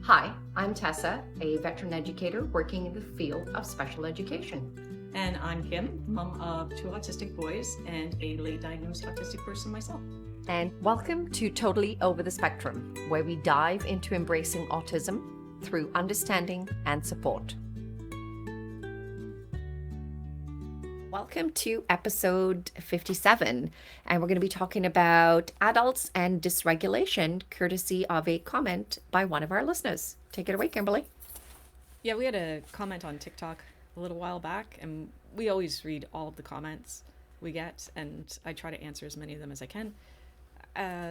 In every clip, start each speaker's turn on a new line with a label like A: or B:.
A: Hi, I'm Tessa, a veteran educator working in the field of special education.
B: And I'm Kim, mom of 2 autistic boys and a late diagnosed autistic person myself.
A: And welcome to Totally Over the Spectrum, where we dive into embracing autism through understanding and support. Welcome to episode 57, and we're going to be talking about adults and dysregulation, courtesy of a comment by one of our listeners. Take it away, Kimberly.
B: Yeah, we had a comment on TikTok a little while back, and we always read all of the comments we get, and I try to answer as many of them as I can.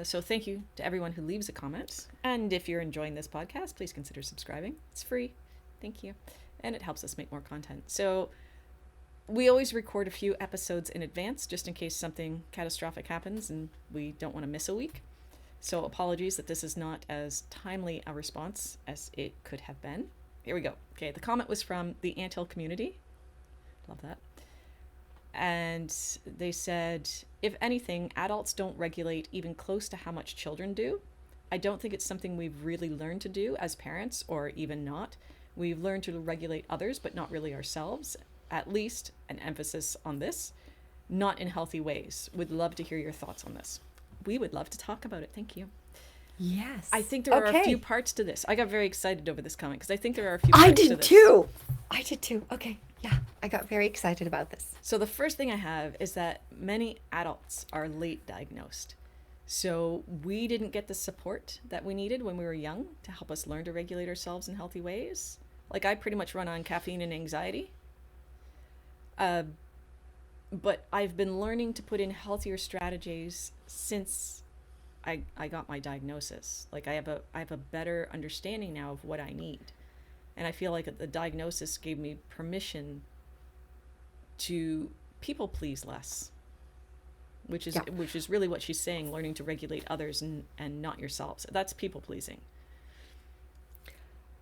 B: So thank you to everyone who leaves a comment. And if you're enjoying this podcast, please consider subscribing. It's free. Thank you. And it helps us make more content. So we always record a few episodes in advance just in case something catastrophic happens and we don't want to miss a week. So apologies that this is not as timely a response as it could have been. Here we go. Okay, the comment was from TheAnthillCommunity. Love that. And they said, if anything, adults don't regulate even close to how much children do. I don't think it's something we've really learned to do as parents, or even not. We've learned to regulate others, but not really ourselves. At least an emphasis on this, not in healthy ways. Would love to hear your thoughts on this. We would love to talk about it. Thank you.
A: Yes.
B: I think there are a few parts to this. I got very excited over this comment because I think there are a few parts to this.
A: I did too. Okay. Yeah. I got very excited about this.
B: So the first thing I have is that many adults are late diagnosed. So we didn't get the support that we needed when we were young to help us learn to regulate ourselves in healthy ways. Like I pretty much run on caffeine and anxiety. But I've been learning to put in healthier strategies since I got my diagnosis. Like I have a better understanding now of what I need. And I feel like the diagnosis gave me permission to people please less, which is really what she's saying, learning to regulate others and not yourselves. That's people pleasing.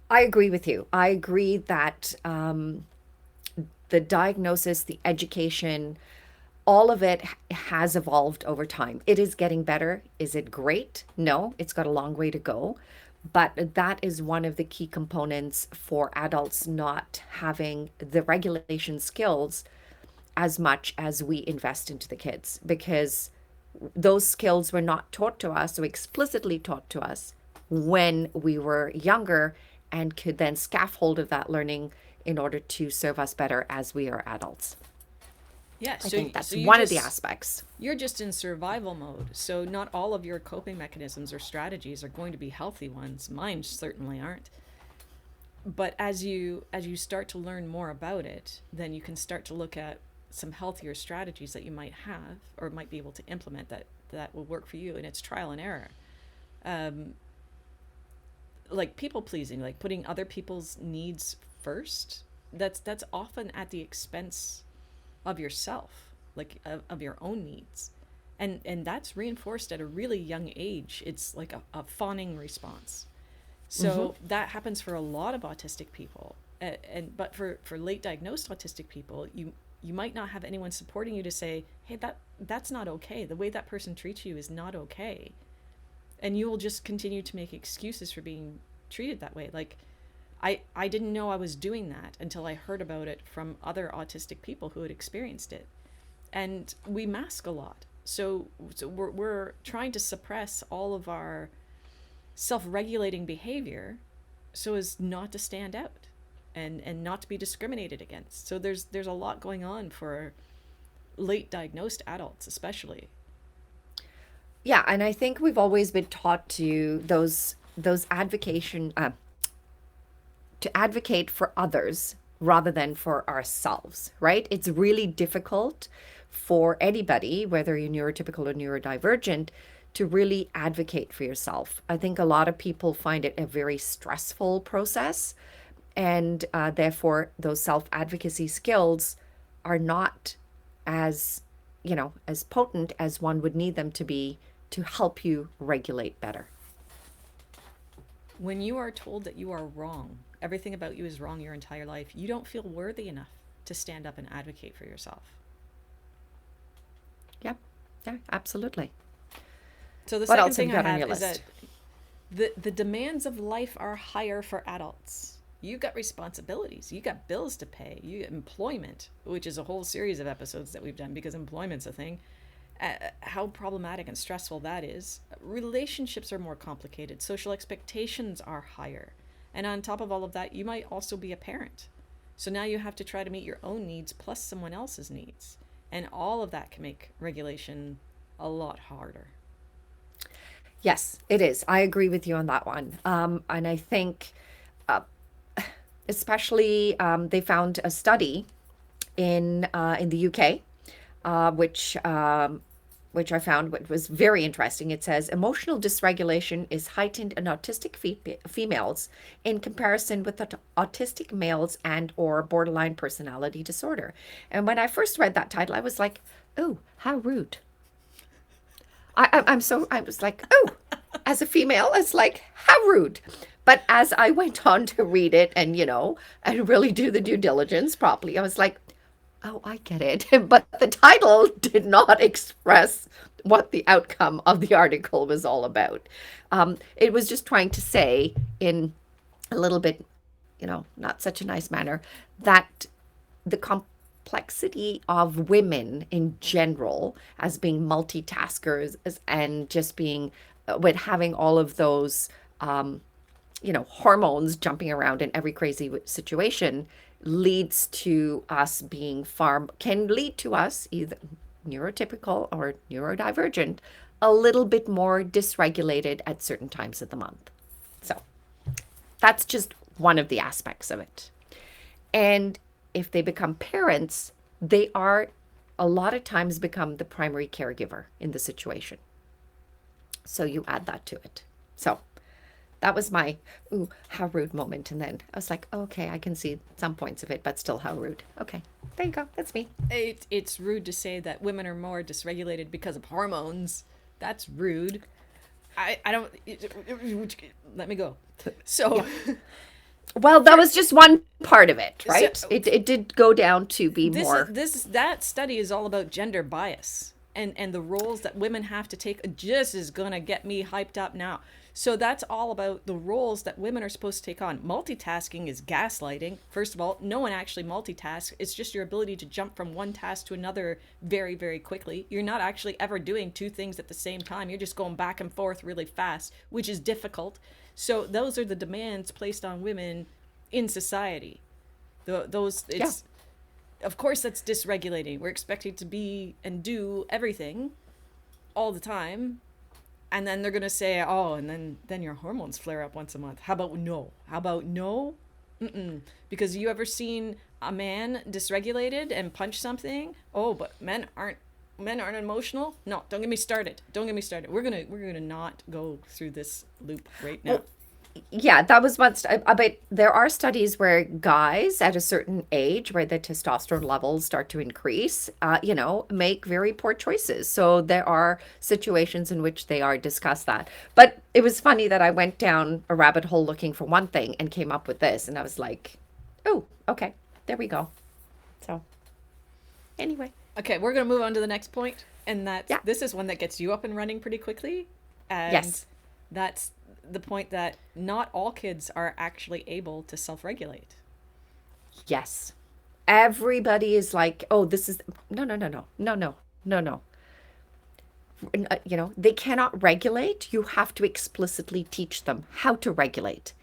A: I agree with you. I agree that the diagnosis, the education, all of it has evolved over time. It is getting better. Is it great? No, it's got a long way to go. But that is one of the key components for adults not having the regulation skills as much as we invest into the kids, because those skills were not taught to us or explicitly taught to us when we were younger, and could then scaffold of that learning in order to serve us better as we are adults.
B: Yeah,
A: I think that's one of the aspects.
B: You're just in survival mode, so not all of your coping mechanisms or strategies are going to be healthy ones. Mine certainly aren't. But as you start to learn more about it, then you can start to look at some healthier strategies that you might have or might be able to implement that will work for you, and it's trial and error. Like people pleasing, like putting other people's needs first, that's often at the expense of yourself, like of your own needs, and that's reinforced at a really young age. It's like a fawning response. So that happens for a lot of autistic people, but for late diagnosed autistic people, you might not have anyone supporting you to say, hey, that's not okay, the way that person treats you is not okay, and you will just continue to make excuses for being treated that way. Like I didn't know I was doing that until I heard about it from other autistic people who had experienced it. And we mask a lot. So we're trying to suppress all of our self-regulating behavior so as not to stand out and not to be discriminated against. So there's a lot going on for late diagnosed adults, especially.
A: Yeah, and I think we've always been taught to those advocation to advocate for others rather than for ourselves, right? It's really difficult for anybody, whether you're neurotypical or neurodivergent, to really advocate for yourself. I think a lot of people find it a very stressful process, and therefore those self-advocacy skills are not as potent as one would need them to be to help you regulate better.
B: When you are told that you are wrong, everything about you is wrong your entire life, you don't feel worthy enough to stand up and advocate for yourself.
A: Yeah, absolutely.
B: So the second thing I have is that The demands of life are higher for adults. You got responsibilities, you got bills to pay, you got employment, which is a whole series of episodes that we've done because employment's a thing. How problematic and stressful that is. Relationships are more complicated, social expectations are higher. And on top of all of that, you might also be a parent. So now you have to try to meet your own needs plus someone else's needs. And all of that can make regulation a lot harder.
A: Yes, it is. I agree with you on that one. And I think, uh, especially, they found a study in the UK, which I found what was very interesting. It says emotional dysregulation is heightened in autistic females in comparison with autistic males and or borderline personality disorder. And when I first read that title, I was like, "Oh, how rude!" I was like, "Oh, as a female, it's like how rude." But as I went on to read it and and really do the due diligence properly, I was like, oh, I get it. But the title did not express what the outcome of the article was all about. It was just trying to say, in a little bit, not such a nice manner, that the complexity of women in general as being multitaskers and just being, with having all of those hormones jumping around in every crazy situation leads to us being far, can lead to us either neurotypical or neurodivergent, a little bit more dysregulated at certain times of the month. So that's just one of the aspects of it. And if they become parents, they are a lot of times become the primary caregiver in the situation. So you add that to it. So that was my, ooh, how rude moment. And then I was like, okay, I can see some points of it, but still how rude. Okay, there you go. That's me.
B: It's rude to say that women are more dysregulated because of hormones. That's rude. I don't. Let me go. So,
A: Yeah. Well, that was just one part of it, right?
B: so
A: It did go down to be more.
B: that study is all about gender bias and the roles that women have to take. Just is gonna get me hyped up now. So that's all about the roles that women are supposed to take on. Multitasking is gaslighting. First of all, no one actually multitasks. It's just your ability to jump from one task to another very, very quickly. You're not actually ever doing two things at the same time. You're just going back and forth really fast, which is difficult. So those are the demands placed on women in society. Those
A: Yeah.
B: it's Of course that's dysregulating. We're expected to be and do everything all the time, and then they're gonna say, "Oh, and then your hormones flare up once a month." How about no? How about no? Mm-mm. Because you ever seen a man dysregulated and punch something? Oh, but men aren't emotional. No, don't get me started. Don't get me started. We're gonna not go through this loop right now.
A: Well, yeah, that was once. But there are studies where guys at a certain age, where the testosterone levels start to increase, make very poor choices. So there are situations in which they are discussed that. But it was funny that I went down a rabbit hole looking for one thing and came up with this, and I was like, oh, okay, there we go. So anyway,
B: Okay, we're gonna move on to the next point, and that's
A: yeah,
B: this is one that gets you up and running pretty quickly, and
A: yes,
B: that's the point that not all kids are actually able to self-regulate.
A: yes. Everybody is like, oh, this is no, no, no, no, no, no, no, no. They cannot regulate. You have to explicitly teach them how to regulate.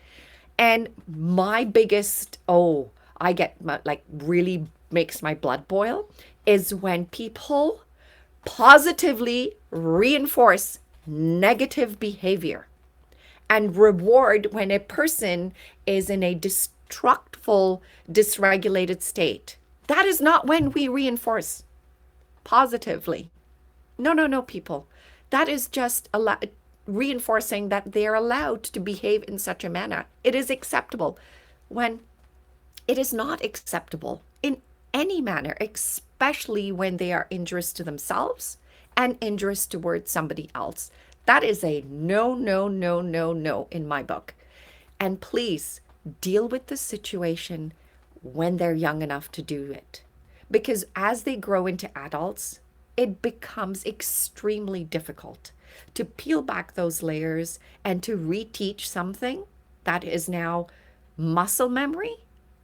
A: And my biggest, oh, I get like really makes my blood boil is when people positively reinforce negative behavior and reward when a person is in a destructful, dysregulated state. That is not when we reinforce positively. No, no, no, people. That is just reinforcing that they are allowed to behave in such a manner. It is acceptable when it is not acceptable in any manner, especially when they are injurious to themselves and injurious towards somebody else. That is a no, no, no, no, no in my book. And please deal with the situation when they're young enough to do it. Because as they grow into adults, it becomes extremely difficult. to peel back those layers and to reteach something that is now muscle memory.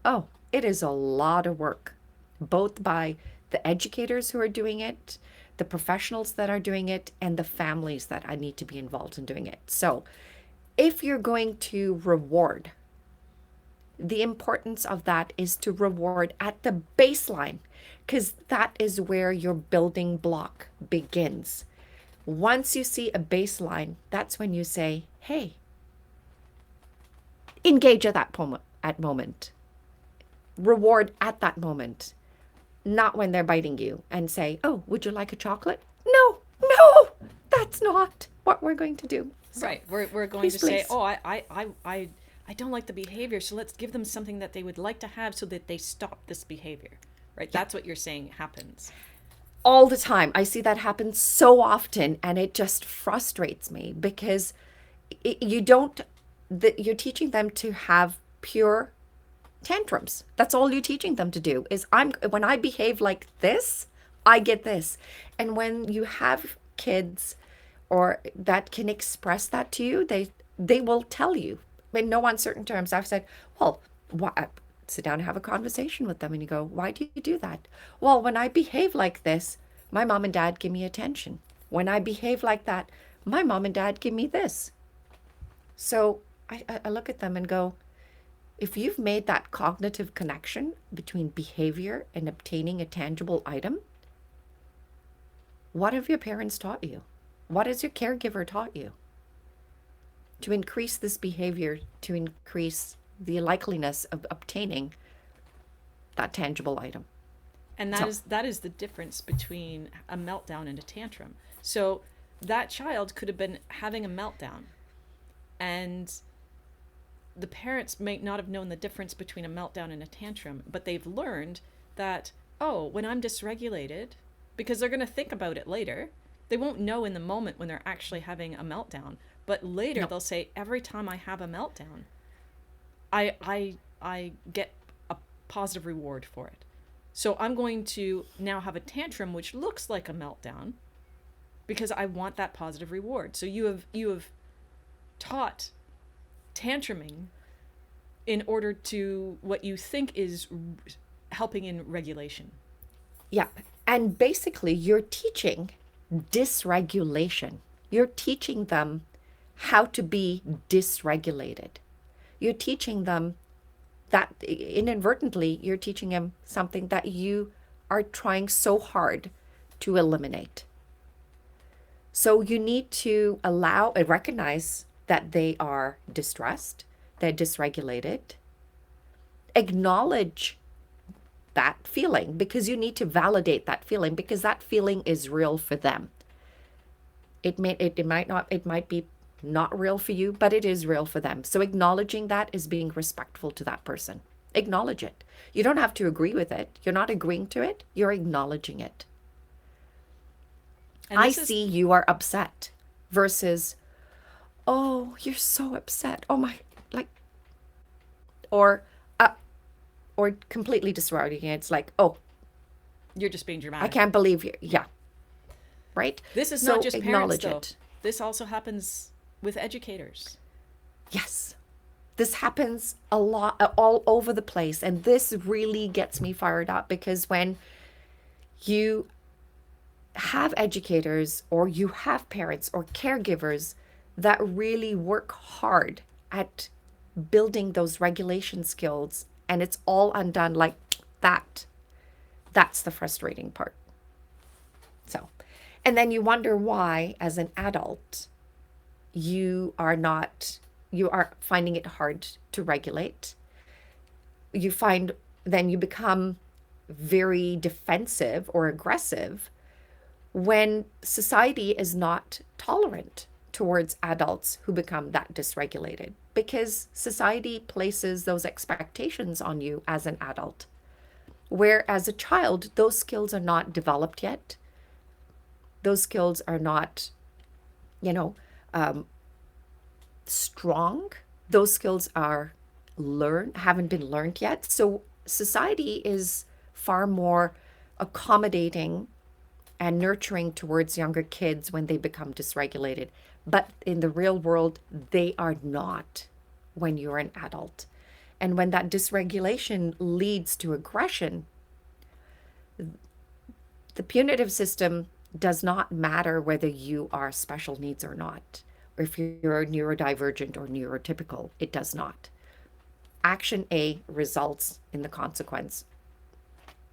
A: Oh, it is a lot of work, both by the educators who are doing it, the professionals that are doing it, and the families that I need to be involved in doing it. So, if you're going to reward, the importance of that is to reward at the baseline, because that is where your building block begins. Once you see a baseline, that's when you say, hey, engage at that moment. Reward at that moment, not when they're biting you and say, oh, would you like a chocolate? No, no, that's not what we're going to do. So,
B: Right. We're going
A: please,
B: to say,
A: please.
B: oh, I don't like the behavior, so let's give them something that they would like to have so that they stop this behavior. Right?
A: Yeah.
B: That's what you're saying happens.
A: All the time. I see that happen so often, and it just frustrates me because you don't, you're teaching them to have pure tantrums. That's all you're teaching them to do is when I behave like this, I get this. And when you have kids or that can express that to you, they will tell you in no uncertain terms. I've said, well, why, sit down and have a conversation with them and you go, why do you do that? Well, when I behave like this, my mom and dad give me attention. When I behave like that, my mom and dad give me this. So I look at them and go, if you've made that cognitive connection between behavior and obtaining a tangible item, what have your parents taught you? What has your caregiver taught you? To increase this behavior, to increase the likeliness of obtaining that tangible item.
B: And
A: So,
B: that is the difference between a meltdown and a tantrum. So that child could have been having a meltdown, and the parents may not have known the difference between a meltdown and a tantrum, but they've learned that, oh, when I'm dysregulated, because they're going to think about it later, they won't know in the moment when they're actually having a meltdown, but later
A: no.
B: they'll say, every time I have a meltdown, I get a positive reward for it. So I'm going to now have a tantrum which looks like a meltdown because I want that positive reward. So you have taught tantruming in order to what you think is helping in regulation.
A: Yeah. And basically, you're teaching dysregulation. You're teaching them how to be dysregulated. You're teaching them that inadvertently, you're teaching them something that you are trying so hard to eliminate. So you need to allow and recognize that they are distressed, they're dysregulated, acknowledge that feeling because you need to validate that feeling because that feeling is real for them. It might be not real for you, but it is real for them. So acknowledging that is being respectful to that person. Acknowledge it. You don't have to agree with it. You're not agreeing to it. You're acknowledging it.
B: And
A: I
B: this is
A: see you are upset versus, oh, you're so upset. Oh my, like, or, uh, or completely disregarding it. It's like, oh,
B: you're just being
A: I
B: dramatic.
A: can't believe you. Yeah. Right.
B: This is not
A: So
B: just parents
A: acknowledge
B: though.
A: it.
B: This also happens with educators.
A: Yes. This happens a lot, all over the place. And this really gets me fired up because when you have educators or you have parents or caregivers that really work hard at building those regulation skills and it's all undone like that, that's the frustrating part. So, and then you wonder why, as an adult, you are finding it hard to regulate. You find then you become very defensive or aggressive when society is not tolerant towards adults who become that dysregulated because society places those expectations on you as an adult. Where as a child, those skills are not developed yet. Those skills are not, you know, um, strong. Those skills are haven't been learned yet. So society is far more accommodating and nurturing towards younger kids when they become dysregulated. But in the real world, they are not when you're an adult. And when that dysregulation leads to aggression, the punitive system does not matter whether you are special needs or not, or if you're neurodivergent or neurotypical, it does not. Action A results in the consequence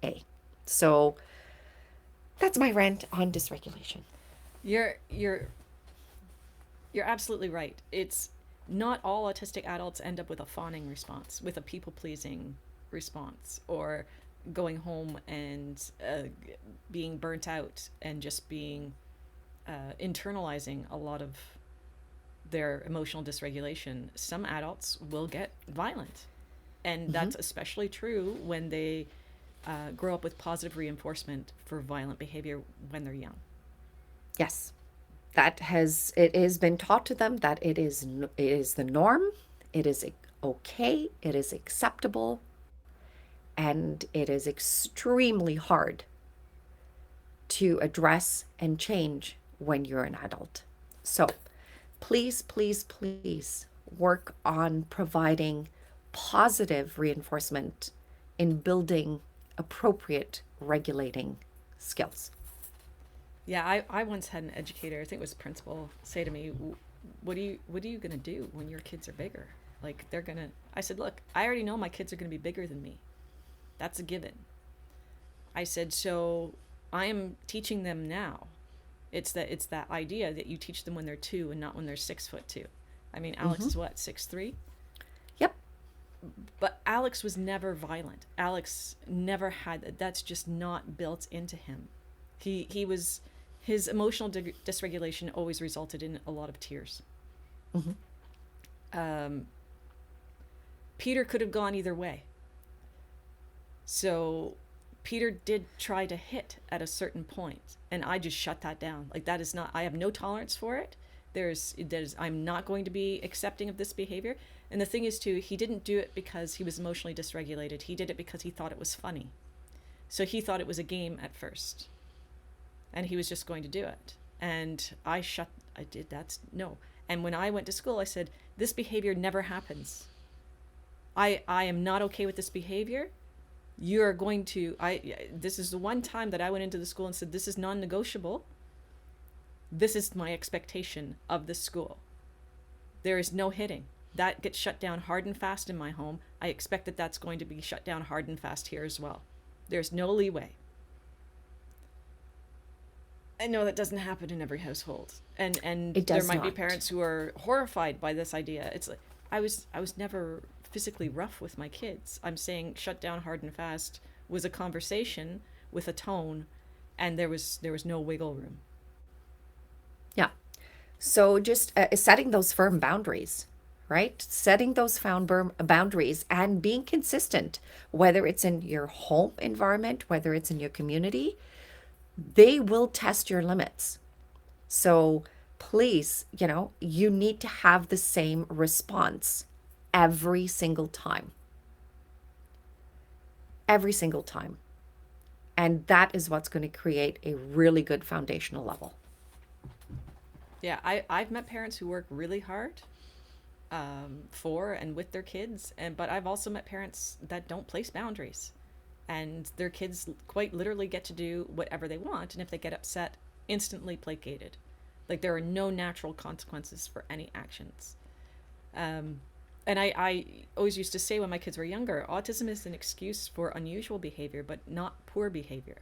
A: A. So that's my rant on dysregulation.
B: You're you're you're absolutely right. It's not all autistic adults end up with a fawning response, with a people pleasing response, or going home and being burnt out and just being internalizing a lot of their emotional dysregulation. Some adults will get violent, and
A: Mm-hmm.
B: that's especially true when they grow up with positive reinforcement for violent behavior when they're young.
A: Yes, it has been taught to them that it is the norm, it is okay, it is acceptable, and it is extremely hard to address and change when you're an adult. So please, please, please work on providing positive reinforcement in building appropriate regulating skills.
B: Yeah, I once had an educator, I think it was a principal, say to me, what are you gonna do when your kids are bigger? Like they're gonna. I said, look, I already know my kids are gonna be bigger than me. That's a given. I said, so I am teaching them now. It's that idea that you teach them when they're 2 and not when they're 6 foot 2. I mean, Alex
A: Mm-hmm.
B: is what, 6'3"?
A: Yep.
B: But Alex was never violent. Alex never had, that's just not built into him. He was, his emotional dysregulation always resulted in a lot of tears.
A: Mm-hmm.
B: Um, Peter could have gone either way. So Peter did try to hit at a certain point, and I just shut that down. Like that is not, I have no tolerance for it. I'm not going to be accepting of this behavior. And the thing is too, he didn't do it because he was emotionally dysregulated. He did it because he thought it was funny. So he thought it was a game at first, and he was just going to do it. And I did that's no. And when I went to school, I said, this behavior never happens. I am not okay with this behavior. You're going to, this is the one time that I went into the school and said, this is non-negotiable. This is my expectation of this school. There is no hitting. That gets shut down hard and fast in my home. I expect that that's going to be shut down hard and fast here as well. There's no leeway. I know that doesn't happen in every household, and
A: It
B: there
A: does
B: might be
A: not.
B: parents who are horrified by this idea. It's like I was never physically rough with my kids. I'm saying shut down hard and fast was a conversation with a tone, and there was no wiggle room.
A: Yeah. So just setting those firm boundaries, right? Setting those boundaries and being consistent, whether it's in your home environment, whether it's in your community, they will test your limits. So please, you need to have the same response every single time. Every single time. And that is what's going to create a really good foundational level.
B: Yeah, I've met parents who work really hard for and with their kids, but I've also met parents that don't place boundaries, and their kids quite literally get to do whatever they want, and if they get upset, instantly placated. Like there are no natural consequences for any actions. Um, and I always used to say when my kids were younger, autism is an excuse for unusual behavior, but not poor behavior.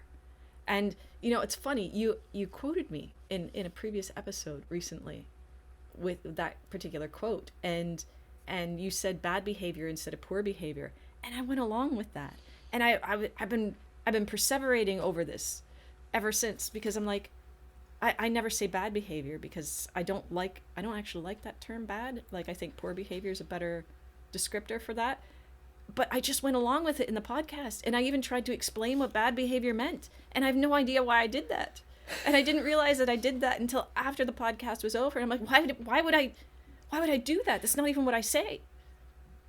B: And it's funny, you quoted me in a previous episode recently with that particular quote, and you said bad behavior instead of poor behavior, and I went along with that. And I've been perseverating over this ever since, because I'm like, I never say bad behavior because I don't actually like that term bad. Like I think poor behavior is a better descriptor for that. But I just went along with it in the podcast, and I even tried to explain what bad behavior meant, and I have no idea why I did that. And I didn't realize that I did that until after the podcast was over. And I'm like, why would I do that? That's not even what I say.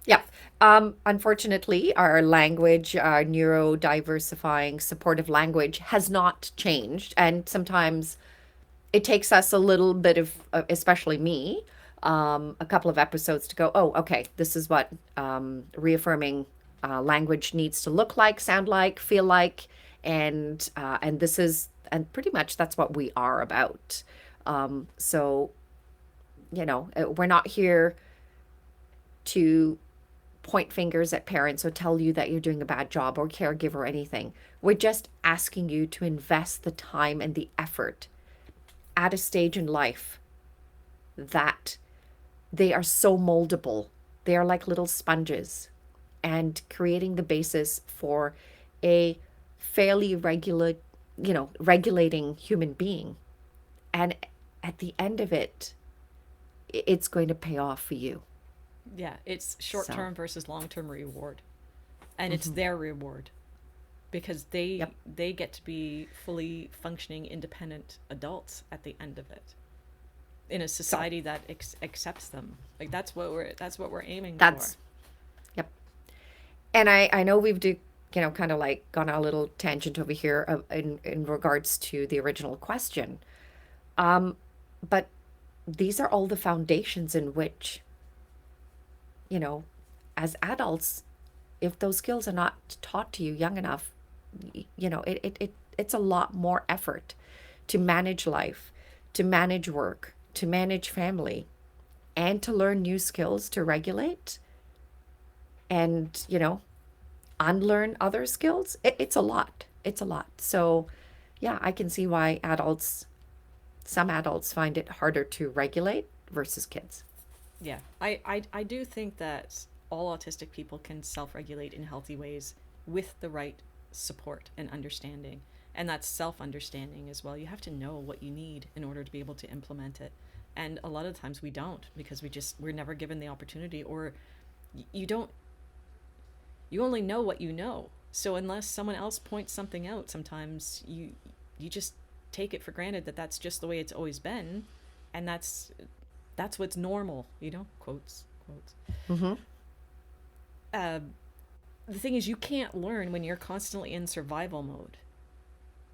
A: Yeah. Unfortunately, our language, our neurodiversifying supportive language has not changed. And sometimes it takes us a little bit of, especially me, a couple of episodes to go, oh, okay, this is what reaffirming language needs to look like, sound like, feel like, and this is, and pretty much that's what we are about. So we're not here to point fingers at parents or tell you that you're doing a bad job or caregiver or anything. We're just asking you to invest the time and the effort at a stage in life that they are so moldable. They are like little sponges, and creating the basis for a fairly regulating human being. And at the end of it, it's going to pay off for you.
B: Yeah, it's short
A: So,
B: term versus long term reward, and it's their reward because they
A: yep.
B: they get to be fully functioning independent adults at the end of it in a
A: So
B: society that accepts them. Like that's what we're aiming for.
A: that's, yep. And I know we've kind of like gone a little tangent over here in regards to the original question. Um, but these are all the foundations in which, you know, as adults, if those skills are not taught to you young enough, it's a lot more effort to manage life, to manage work, to manage family, and to learn new skills to regulate and, unlearn other skills. It's a lot. It's a lot. So, yeah, I can see why some adults find it harder to regulate versus kids.
B: Yeah, I do think that all autistic people can self regulate in healthy ways with the right support and understanding. And that's self understanding as well. You have to know what you need in order to be able to implement it. And a lot of times we don't because we're never given the opportunity, or you don't, you only know what you know. So unless someone else points something out, sometimes you just take it for granted that that's just the way it's always been, and that's what's normal, quotes, quotes.
A: Mm-hmm.
B: Uh, the thing is, you can't learn when you're constantly in survival mode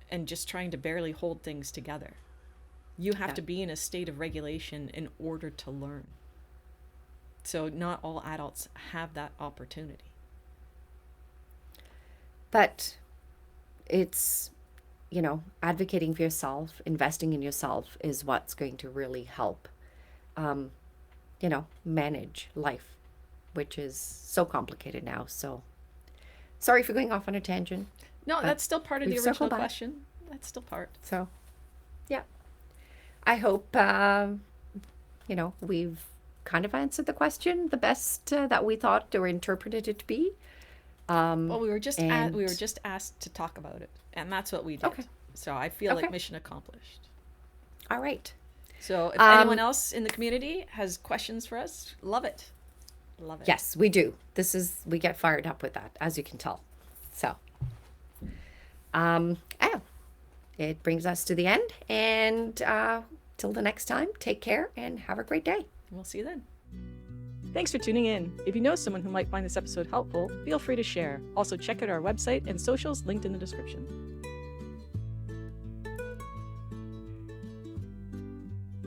B: and just trying to barely hold things together. You have
A: Yeah.
B: to be in a state of regulation in order to learn. So not all adults have that opportunity.
A: But it's, advocating for yourself, investing in yourself is what's going to really help, um, manage life, which is so complicated now. So sorry for going off on a tangent,
B: No,
A: but
B: that's still part of the
A: we've
B: original
A: circled back.
B: question. That's still part.
A: So, yeah, I hope, we've kind of answered the question the best that we thought or interpreted it to be.
B: Well,
A: Um,
B: we were
A: and
B: just asked to talk about it, and that's what we did.
A: okay,
B: So I feel like
A: okay,
B: mission accomplished.
A: all right.
B: So if anyone
A: Um,
B: else in the community has questions for us, love it. Love it.
A: yes, we do. We get fired up with that, as you can tell. So, oh, it brings us to the end. And till the next time, take care and have a great day.
B: We'll see you then. Thanks for tuning in. If you know someone who might find this episode helpful, feel free to share. Also, check out our website and socials linked in the description.